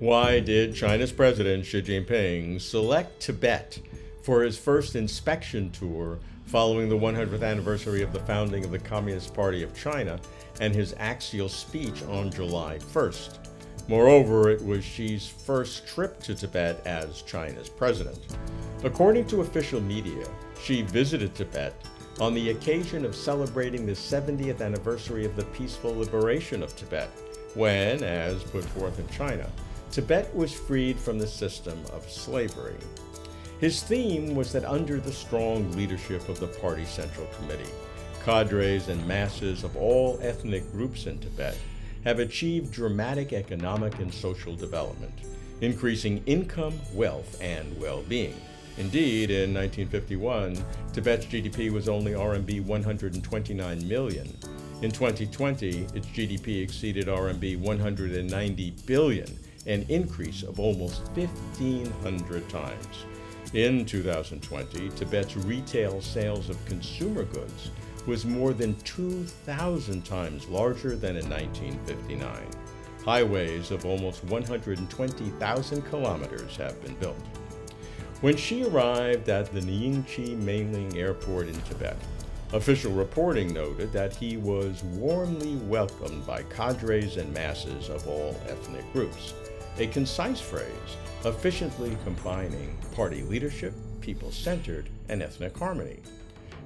Why did China's President Xi Jinping select Tibet for his first inspection tour following the 100th anniversary of the founding of the Communist Party of China and his axial speech on July 1st? Moreover, it was Xi's first trip to Tibet as China's president. According to official media, Xi visited Tibet on the occasion of celebrating the 70th anniversary of the peaceful liberation of Tibet, when, as put forth in China, Tibet was freed from the system of slavery. His theme was that under the strong leadership of the party Central Committee, cadres and masses of all ethnic groups in Tibet have achieved dramatic economic and social development, increasing income, wealth, and well-being. Indeed, in 1951, Tibet's GDP was only RMB 129 million. In 2020, its GDP exceeded RMB 190 billion, an increase of almost 1,500 times. In 2020, Tibet's retail sales of consumer goods was more than 2,000 times larger than in 1959. Highways of almost 120,000 kilometers have been built. When Xi arrived at the Nyingchi Meiling Airport in Tibet, official reporting noted that he was warmly welcomed by cadres and masses of all ethnic groups, a concise phrase efficiently combining party leadership, people-centered, and ethnic harmony.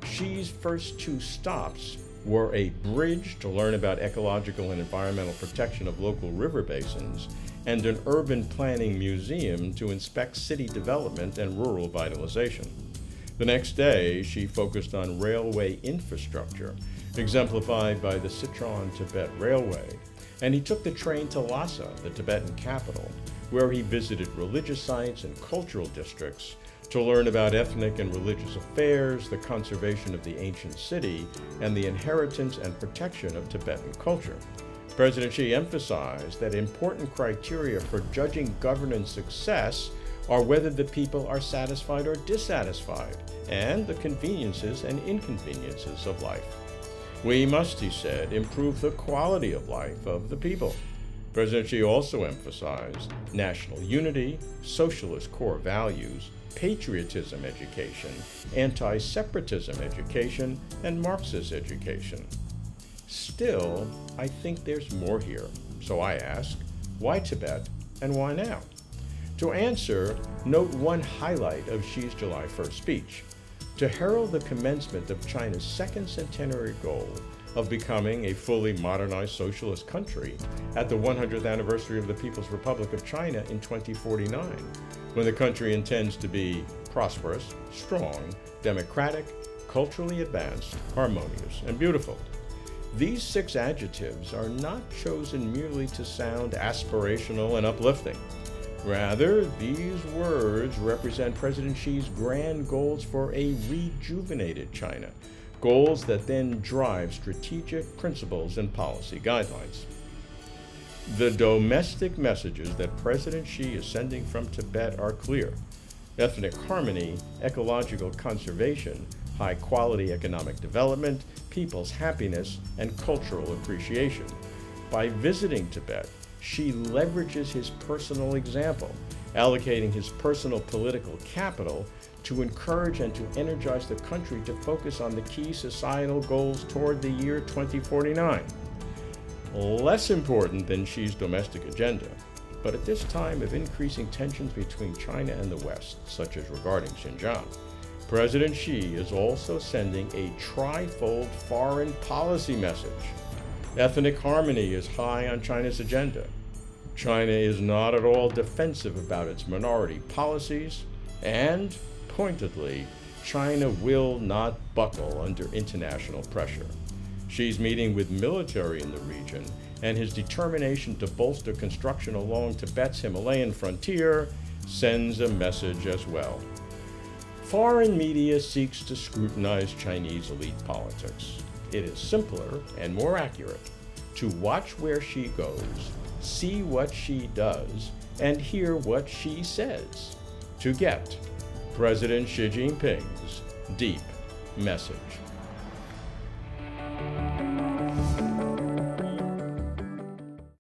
Xi's first two stops were a bridge to learn about ecological and environmental protection of local river basins and an urban planning museum to inspect city development and rural vitalization. The next day, Xi focused on railway infrastructure, exemplified by the Sichuan-Tibet Railway, and he took the train to Lhasa, the Tibetan capital, where he visited religious sites and cultural districts to learn about ethnic and religious affairs, the conservation of the ancient city, and the inheritance and protection of Tibetan culture. President Xi emphasized that important criteria for judging governance success are whether the people are satisfied or dissatisfied, and the conveniences and inconveniences of life. We must, he said, improve the quality of life of the people. President Xi also emphasized national unity, socialist core values, patriotism education, anti-separatism education, and Marxist education. Still, I think there's more here. So I ask, why Tibet and why now? To answer, note one highlight of Xi's July 1st speech. To herald the commencement of China's second centenary goal of becoming a fully modernized socialist country at the 100th anniversary of the People's Republic of China in 2049, when the country intends to be prosperous, strong, democratic, culturally advanced, harmonious, and beautiful. These 6 adjectives are not chosen merely to sound aspirational and uplifting. Rather, these words represent President Xi's grand goals for a rejuvenated China, goals that then drive strategic principles and policy guidelines. The domestic messages that President Xi is sending from Tibet are clear: ethnic harmony, ecological conservation, high-quality economic development, people's happiness, and cultural appreciation. By visiting Tibet, Xi leverages his personal example, allocating his personal political capital to encourage and to energize the country to focus on the key societal goals toward the year 2049. Less important than Xi's domestic agenda, but at this time of increasing tensions between China and the West, such as regarding Xinjiang, President Xi is also sending a trifold foreign policy message. Ethnic harmony is high on China's agenda. China is not at all defensive about its minority policies, and, pointedly, China will not buckle under international pressure. Xi's meeting with military in the region and his determination to bolster construction along Tibet's Himalayan frontier sends a message as well. Foreign media seeks to scrutinize Chinese elite politics. It is simpler and more accurate to watch where Xi goes, see what Xi does, and hear what Xi says to get President Xi Jinping's deep message.